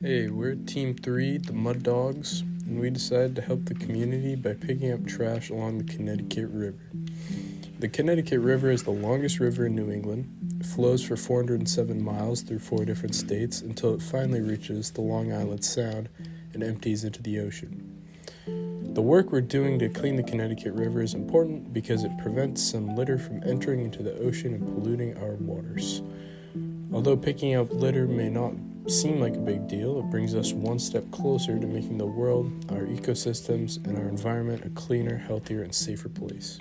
Hey, we're Team 3, the Mud Dogs, and we decided to help the community by picking up trash along the Connecticut River. The Connecticut River is the longest river in New England. It flows for 407 miles through 4 different states until it finally reaches the Long Island Sound and empties into the ocean. The work we're doing to clean the Connecticut River is important because it prevents some litter from entering into the ocean and polluting our waters. Although picking up litter may not seem like a big deal, it brings us one step closer to making the world, our ecosystems, and our environment a cleaner, healthier, and safer place.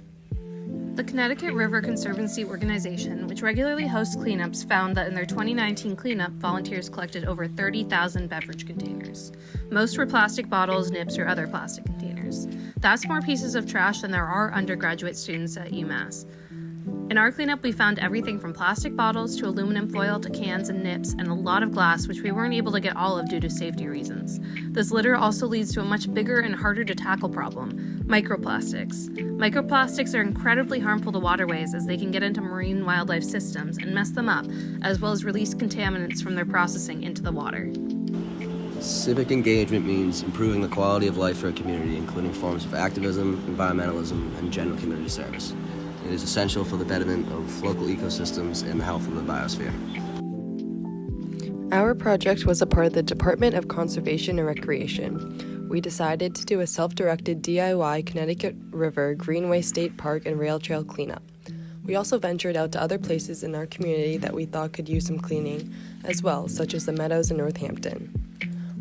The Connecticut River Conservancy organization, which regularly hosts cleanups, found that in their 2019 cleanup, volunteers collected over 30,000 beverage containers. Most were plastic bottles, nips, or other plastic containers. That's more pieces of trash than there are undergraduate students at UMass. In our cleanup, we found everything from plastic bottles to aluminum foil to cans and nips, and a lot of glass, which we weren't able to get all of due to safety reasons. This litter also leads to a much bigger and harder to tackle problem: microplastics. Microplastics are incredibly harmful to waterways as they can get into marine wildlife systems and mess them up, as well as release contaminants from their processing into the water. Civic engagement means improving the quality of life for a community, including forms of activism, environmentalism, and general community service. It is essential for the betterment of local ecosystems and the health of the biosphere. Our project was a part of the Department of Conservation and Recreation. We decided to do a self-directed DIY Connecticut River Greenway State Park and Rail Trail cleanup. We also ventured out to other places in our community that we thought could use some cleaning as well, such as the Meadows in Northampton.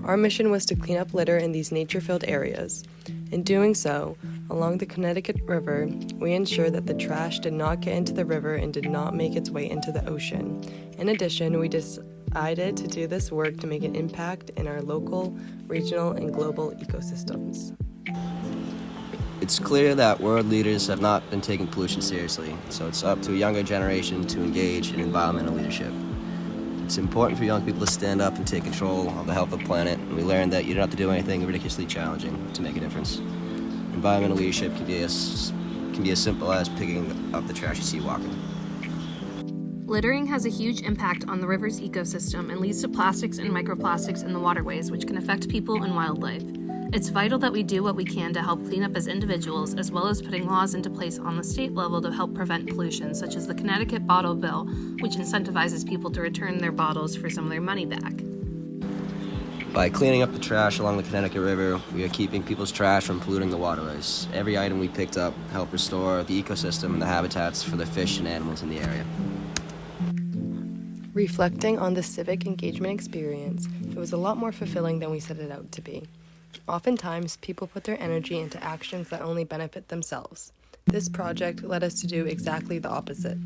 Our mission was to clean up litter in these nature-filled areas. In doing so, along the Connecticut River, we ensured that the trash did not get into the river and did not make its way into the ocean. In addition, we decided to do this work to make an impact in our local, regional, and global ecosystems. It's clear that world leaders have not been taking pollution seriously, so it's up to a younger generation to engage in environmental leadership. It's important for young people to stand up and take control of the health of the planet, and we learned that you don't have to do anything ridiculously challenging to make a difference. Environmental leadership can be as simple as picking up the trash you see walking. Littering has a huge impact on the river's ecosystem and leads to plastics and microplastics in the waterways, which can affect people and wildlife. It's vital that we do what we can to help clean up as individuals, as well as putting laws into place on the state level to help prevent pollution, such as the Connecticut Bottle Bill, which incentivizes people to return their bottles for some of their money back. By cleaning up the trash along the Connecticut River, we are keeping people's trash from polluting the waterways. Every item we picked up helped restore the ecosystem and the habitats for the fish and animals in the area. Reflecting on the civic engagement experience, it was a lot more fulfilling than we set it out to be. Oftentimes, people put their energy into actions that only benefit themselves. This project led us to do exactly the opposite.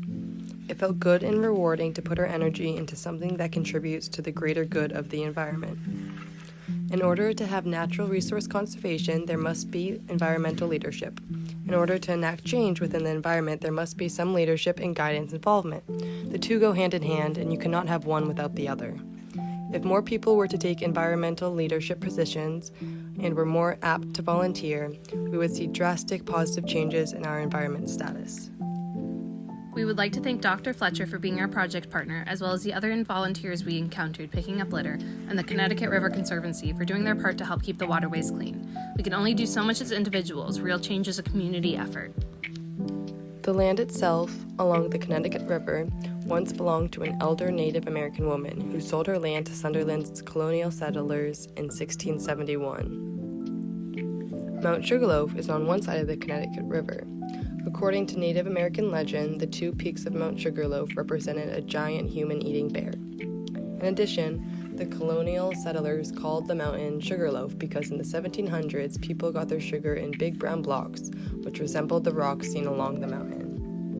It felt good and rewarding to put our energy into something that contributes to the greater good of the environment. In order to have natural resource conservation, there must be environmental leadership. In order to enact change within the environment, there must be some leadership and guidance involvement. The two go hand in hand, and you cannot have one without the other. If more people were to take environmental leadership positions and were more apt to volunteer, we would see drastic positive changes in our environment status. We would like to thank Dr. Fletcher for being our project partner, as well as the other volunteers we encountered picking up litter, and the Connecticut River Conservancy for doing their part to help keep the waterways clean. We can only do so much as individuals. Real change is a community effort. The land itself, along the Connecticut River, once belonged to an elder Native American woman who sold her land to Sunderland's colonial settlers in 1671. Mount Sugarloaf is on one side of the Connecticut River. According to Native American legend, the two peaks of Mount Sugarloaf represented a giant human-eating bear. In addition, the colonial settlers called the mountain Sugarloaf because in the 1700s, people got their sugar in big brown blocks, which resembled the rocks seen along the mountain.